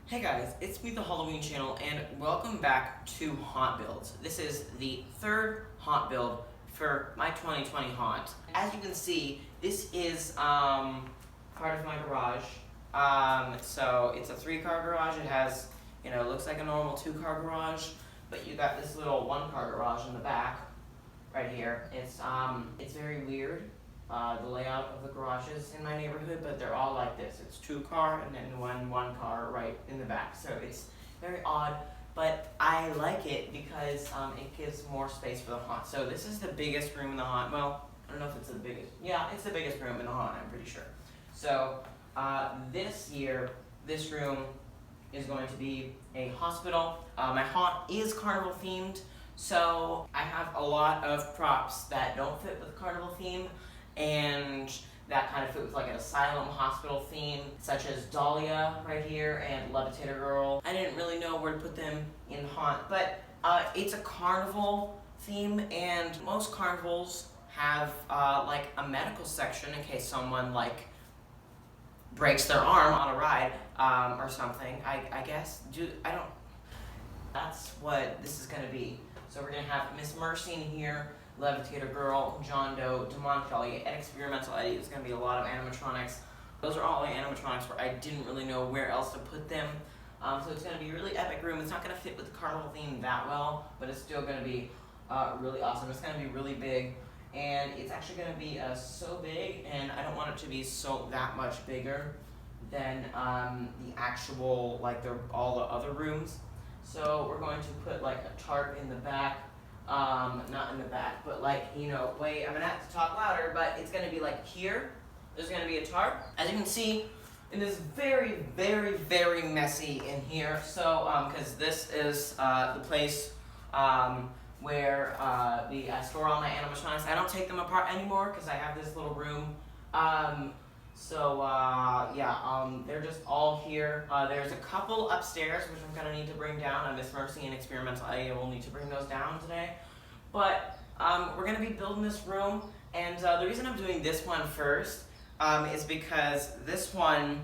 Hey guys, it's me, the Halloween channel, and welcome back to Haunt Builds. This is the third haunt build for my 2020 haunt. As you can see, this is part of my garage. So it's a 3-car garage. It has, it looks like a normal 2-car garage, but you got this little 1-car garage in the back, right here. It's very weird. The layout of the garages in my neighborhood, but they're all like this. It's 2-car and then one car right in the back. So it's very odd, but I like it because it gives more space for the haunt. So this is the biggest room in the haunt. Well, I don't know if it's the biggest. Yeah, it's the biggest room in the haunt, I'm pretty sure. So this year, this room is going to be a hospital. My haunt is carnival themed, so I have a lot of props that don't fit with carnival theme, and that kind of fit with like an asylum hospital theme, such as Dahlia right here and Levitator Girl. I didn't really know where to put them in haunt, but it's a carnival theme, and most carnivals have like a medical section in case someone like breaks their arm on a ride or something. I guess that's what this is going to be. So we're going to have Miss Mercy in here, Levitator Girl, John Doe, Demon Kelly, and Experimental Eddie. There's going to be a lot of animatronics. Those are all the animatronics where I didn't really know where else to put them. So it's going to be a really epic room. It's not going to fit with the carnival theme that well, but it's still going to be really awesome. It's going to be really big, and it's actually going to be so big, and I don't want it to be that much bigger than the actual, like all the other rooms. So we're going to put like a tarp in the back. Not in the back, but like, I'm gonna have to talk louder, but it's gonna be like here. There's gonna be a tarp. As you can see, it is very, very, very messy in here. So, because this is the place where I store all my animatronics. I don't take them apart anymore because I have this little room. They're just all here. There's a couple upstairs, which I'm gonna need to bring down. Miss Mercy and Experimental Eddie will need to bring those down today. But we're gonna be building this room, and the reason I'm doing this one first is because this one,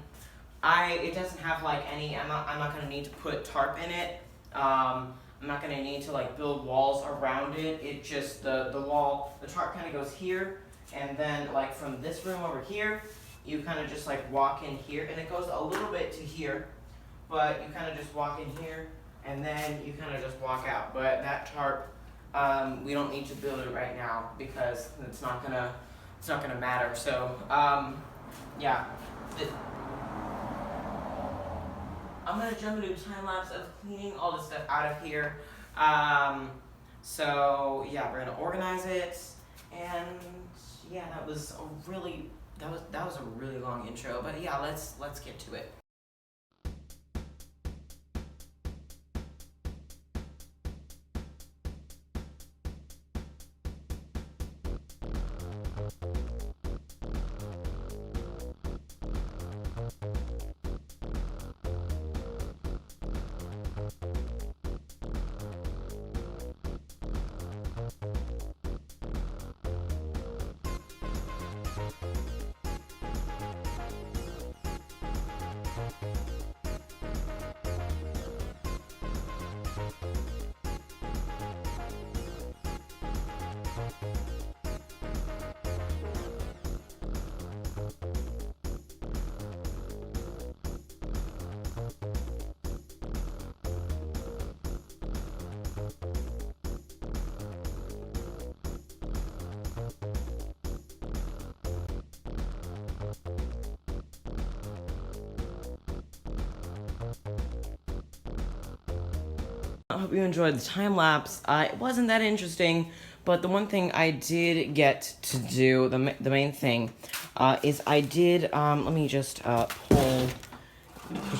it doesn't have like any. I'm not gonna need to put tarp in it. I'm not gonna need to like build walls around it. It just the tarp kind of goes here, and then like from this room over here, you kind of just like walk in here, and it goes a little bit to here, but you kind of just walk in here, and then you kind of just walk out. But that tarp, we don't need to build it right now because it's not gonna matter. So yeah, I'm gonna jump into a time lapse of cleaning all this stuff out of here. So yeah, we're gonna organize it, and yeah, that was a really long intro, but yeah, let's get to it. I hope you enjoyed the time lapse. It wasn't that interesting, but the one thing I did get to do, the main thing, is I did, let me just push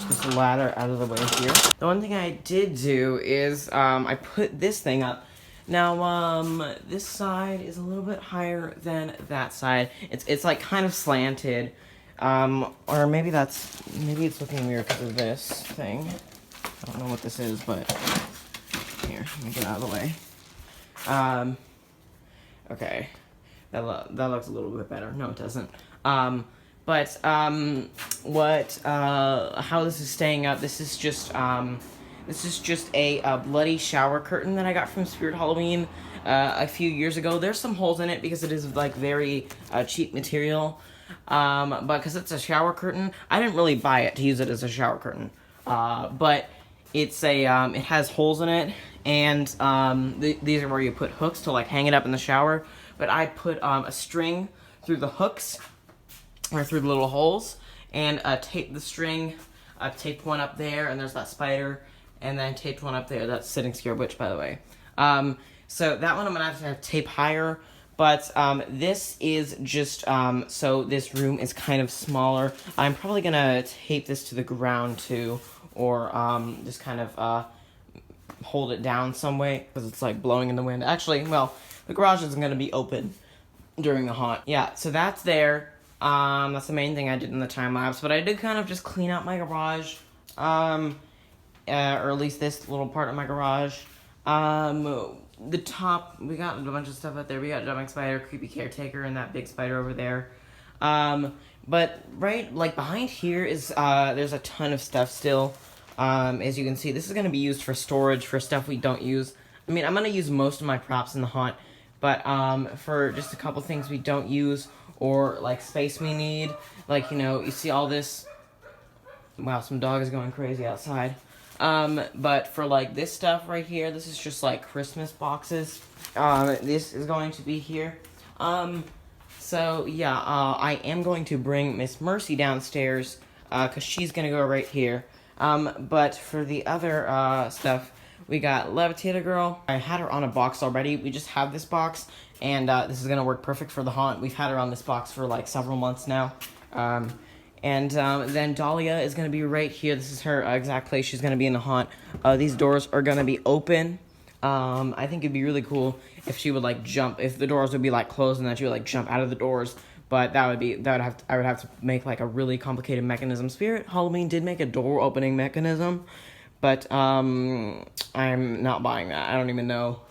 this ladder out of the way here. The one thing I did do is I put this thing up. Now, this side is a little bit higher than that side. It's like kind of slanted, or maybe it's looking weird because of this thing. I don't know what this is, but here, let me get out of the way. Okay, that looks a little bit better. No, it doesn't. But how this is staying up? This is just a bloody shower curtain that I got from Spirit Halloween a few years ago. There's some holes in it because it is like very cheap material. But because it's a shower curtain, I didn't really buy it to use it as a shower curtain. But it's it has holes in it, and these are where you put hooks to like hang it up in the shower. But I put a string through the hooks, or through the little holes, and taped the string. I've taped one up there, and there's that spider, and then taped one up there. That's Sitting Scared Witch, by the way. So that one I'm gonna have to have tape higher. But this is just so this room is kind of smaller. I'm probably gonna tape this to the ground too, or just kind of hold it down some way because it's like blowing in the wind. Actually, well, the garage isn't gonna be open during the haunt. Yeah, so that's there. That's the main thing I did in the time lapse. But I did kind of just clean out my garage, or at least this little part of my garage. The top, we got a bunch of stuff out there. We got Jumping Spider, Creepy Caretaker, and that big spider over there. But right, like, behind here is, there's a ton of stuff still. As you can see, this is going to be used for storage for stuff we don't use. I mean, I'm going to use most of my props in the haunt, but, for just a couple things we don't use, or, like, space we need, like, you know, you see all this. Wow, some dog is going crazy outside. But for like this stuff right here, this is just like Christmas boxes. This is going to be here. So yeah, I am going to bring Miss Mercy downstairs, cause she's gonna go right here. But for the other, stuff, we got Levitator Girl. I had her on a box already. We just have this box, and, this is gonna work perfect for the haunt. We've had her on this box for like several months now. And then Dahlia is going to be right here. This is her exact place she's going to be in the haunt. These doors are going to be open. I think it'd be really cool if she would like jump, if the doors would be like closed and that she would like jump out of the doors. But I would have to make like a really complicated mechanism. Spirit Halloween did make a door opening mechanism, but I'm not buying that. I don't even know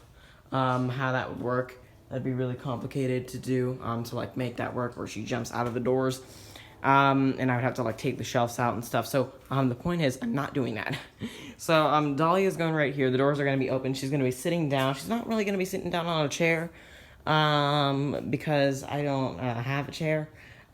how that would work. That'd be really complicated to do, to like make that work where she jumps out of the doors. And I would have to like take the shelves out and stuff. So the point is, I'm not doing that. So Dahlia's going right here. The doors are going to be open. She's going to be sitting down. She's not really going to be sitting down on a chair, because I don't have a chair.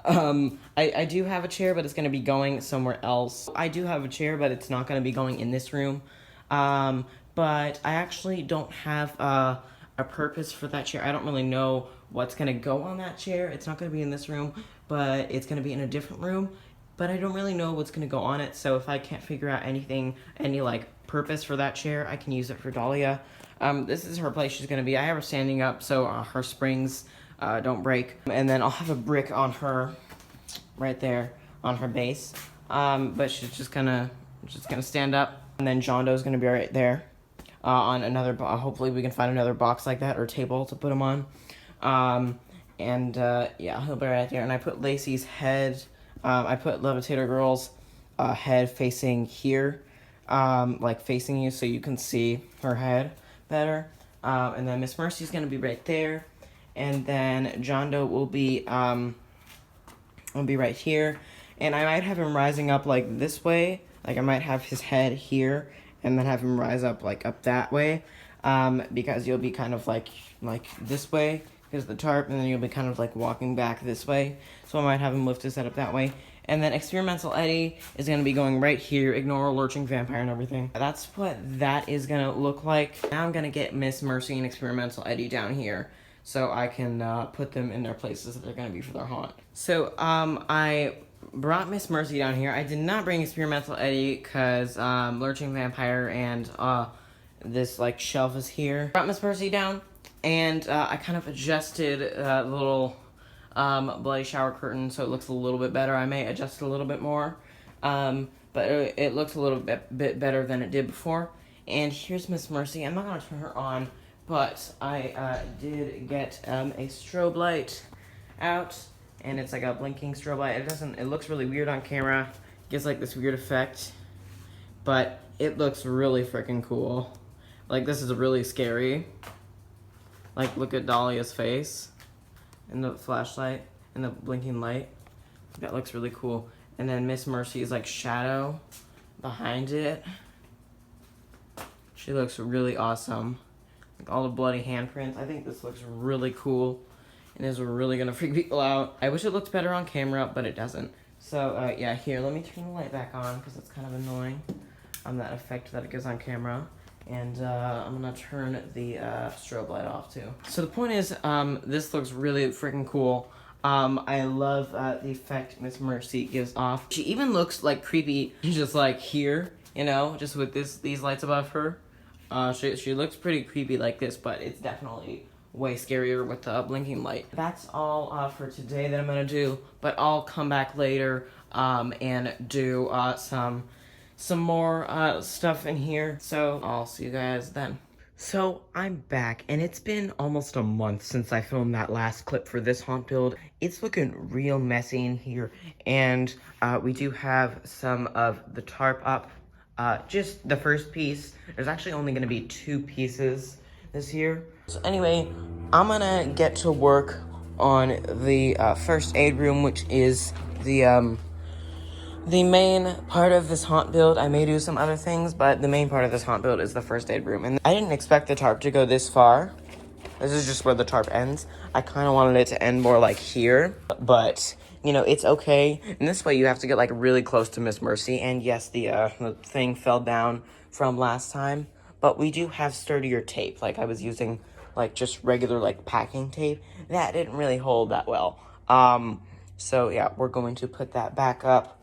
I do have a chair, but it's going to be going somewhere else. I do have a chair, but it's not going to be going in this room. But I actually don't have a purpose for that chair. I don't really know what's going to go on that chair. It's not going to be in this room, but it's going to be in a different room. But I don't really know what's going to go on it, so if I can't figure out any like purpose for that chair, I can use it for Dahlia. This is her place she's going to be. I have her standing up so her springs don't break. And then I'll have a brick on her right there on her base. But she's just gonna stand up. And then John Doe's going to be right there on another, hopefully we can find another box like that or table to put him on. Yeah, he'll be right there. And I put Lacey's head, I put Levitator Girl's head facing here, like facing you so you can see her head better. And then Miss Mercy's gonna be right there. And then John Doe will be right here. And I might have him rising up like this way. Like I might have his head here and then have him rise up like up that way. Because you'll be kind of like this way. Here's the tarp, and then you'll be kind of like walking back this way. So I might have him lift his head up that way. And then Experimental Eddie is going to be going right here. Ignore Lurching Vampire and everything. That's what that is going to look like. Now I'm going to get Miss Mercy and Experimental Eddie down here so I can put them in their places that they're going to be for their haunt. So I brought Miss Mercy down here. I did not bring Experimental Eddie because Lurching Vampire and this like shelf is here. Brought Miss Mercy down. And I kind of adjusted the little bloody shower curtain so it looks a little bit better. I may adjust it a little bit more, but it looks a little bit better than it did before. And here's Miss Mercy. I'm not going to turn her on, but I did get a strobe light out, and it's like a blinking strobe light. It looks really weird on camera. It gives like this weird effect, but it looks really freaking cool. Like this is really scary. Like, look at Dahlia's face, and the flashlight, and the blinking light. That looks really cool. And then Miss Mercy is like shadow behind it. She looks really awesome. Like all the bloody handprints. I think this looks really cool. And is really gonna freak people out. I wish it looked better on camera, but it doesn't. So yeah, here, let me turn the light back on because it's kind of annoying. That effect that it gives on camera. And I'm gonna turn the strobe light off too. So the point is, this looks really freaking cool. I love the effect Miss Mercy gives off. She even looks like creepy, just like here, you know, just with these lights above her. She looks pretty creepy like this, but it's definitely way scarier with the blinking light. That's all for today that I'm gonna do, but I'll come back later and do some more stuff in here. So I'll see you guys then. So I'm back, and it's been almost a month since I filmed that last clip for this haunt build. It's looking real messy in here, and we do have some of the tarp up. Just the first piece. There's actually only going to be 2 pieces this year. So anyway, I'm gonna get to work on the first aid room, which is the main part of this haunt build. I may do some other things, but the main part of this haunt build is the first aid room. And I didn't expect the tarp to go this far. This is just where the tarp ends. I kind of wanted it to end more like here, but you know, it's okay. And this way you have to get like really close to Miss Mercy. And yes, the thing fell down from last time, but we do have sturdier tape. Like I was using like just regular like packing tape. That didn't really hold that well. So yeah, we're going to put that back up.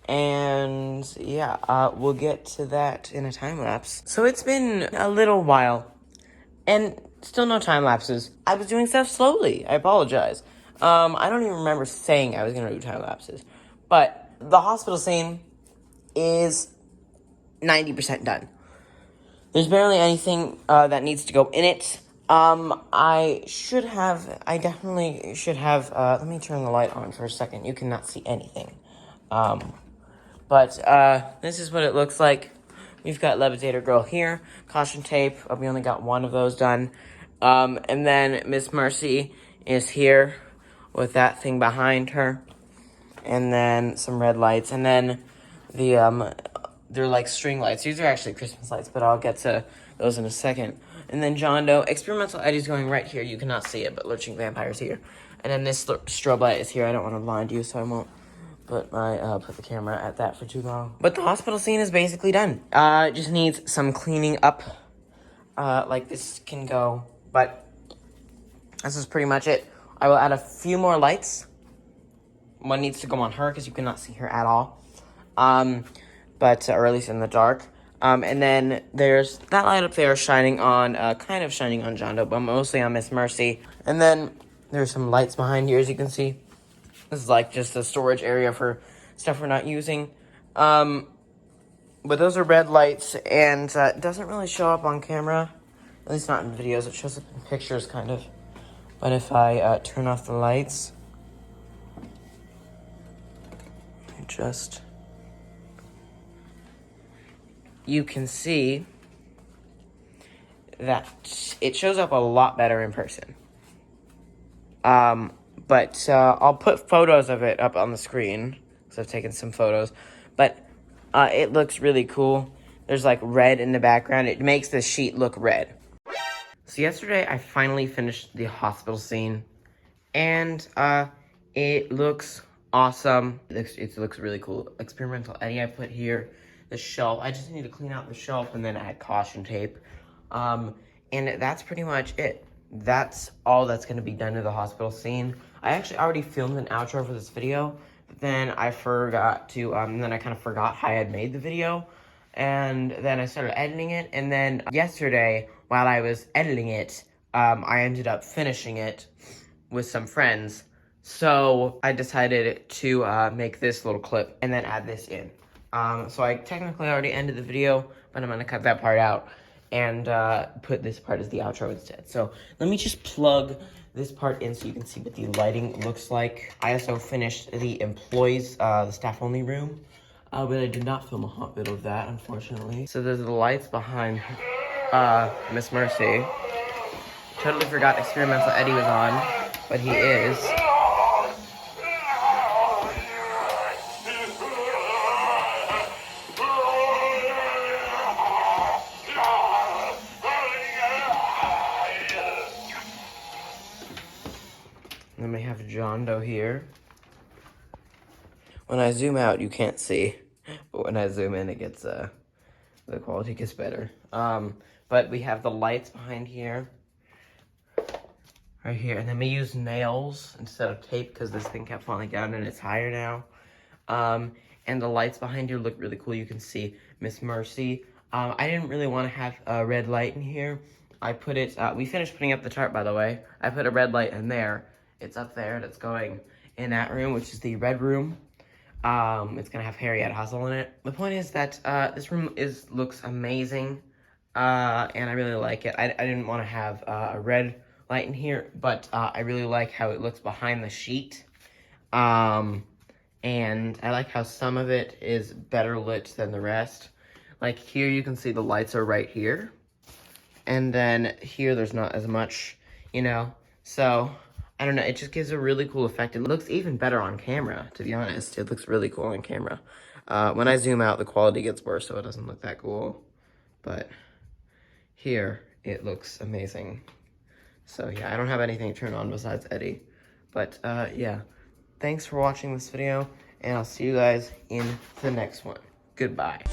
And yeah, we'll get to that in a time lapse. So it's been a little while, and still no time lapses. I was doing stuff slowly. I apologize. I don't even remember saying I was gonna do time lapses, but the hospital scene is 90% done. There's barely anything that needs to go in it. I definitely should have, let me turn the light on for a second. You cannot see anything. But this is what it looks like. We've got Levitator Girl here, caution tape. We only got 1 of those done. And then Miss Mercy is here with that thing behind her. And then some red lights. And then they're like string lights. These are actually Christmas lights, but I'll get to those in a second. And then John Doe. Experimental Eddie's going right here. You cannot see it, but Lurching Vampire's here. And then this strobe light is here. I don't want to blind you, so I won't put the camera at that for too long. But the hospital scene is basically done. It just needs some cleaning up. Like this can go, but this is pretty much it. I will add a few more lights. One needs to go on her because you cannot see her at all. Or at least in the dark. And then there's that light up there shining on, kind of shining on John Doe, but mostly on Miss Mercy. And then there's some lights behind here, as you can see. This is like just a storage area for stuff we're not using. But those are red lights, and it doesn't really show up on camera. At least not in videos. It shows up in pictures, kind of. But if I turn off the lights, you can see that it shows up a lot better in person. But I'll put photos of it up on the screen, because I've taken some photos. But it looks really cool. There's like red in the background. It makes the sheet look red. So yesterday I finally finished the hospital scene, and it looks awesome. It looks really cool. Experimental Eddie I put here. The shelf. I just need to clean out the shelf and then add caution tape. And that's pretty much it. That's all that's going to be done to the hospital scene. I actually already filmed an outro for this video, but then I forgot to, then I kind of forgot how I had made the video, and then I started editing it, and then yesterday, while I was editing it, I ended up finishing it with some friends, so I decided to make this little clip and then add this in. So I technically already ended the video, but I'm going to cut that part out and put this part as the outro instead. So let me just plug this part in so you can see what the lighting looks like. I also finished the employees, the staff only room, but I did not film a haunt video of that, unfortunately. So there's the lights behind Miss Mercy. Totally forgot Experimental Eddie was on, but he is. have John Doe here. When I zoom out, you can't see, but when I zoom in, it gets, the quality gets better. But we have the lights behind here, right here, and then we use nails instead of tape because this thing kept falling down and it's higher now. And the lights behind here look really cool. You can see Miss Mercy. I didn't really want to have a red light in here. I put it, we finished putting up the tarp, by the way. I put a red light in there. It's up there, and it's going in that room, which is the red room. It's gonna have Harriet Hustle in it. The point is that this room looks amazing, and I really like it. I didn't want to have a red light in here, but I really like how it looks behind the sheet. And I like how some of it is better lit than the rest. Like here, you can see the lights are right here, and then here there's not as much, you know. So I don't know, it just gives a really cool effect. It looks even better on camera, to be honest. It looks really cool on camera. When I zoom out, the quality gets worse, so it doesn't look that cool. But here, it looks amazing. So yeah, I don't have anything to turn on besides Eddie. But yeah, thanks for watching this video, and I'll see you guys in the next one. Goodbye.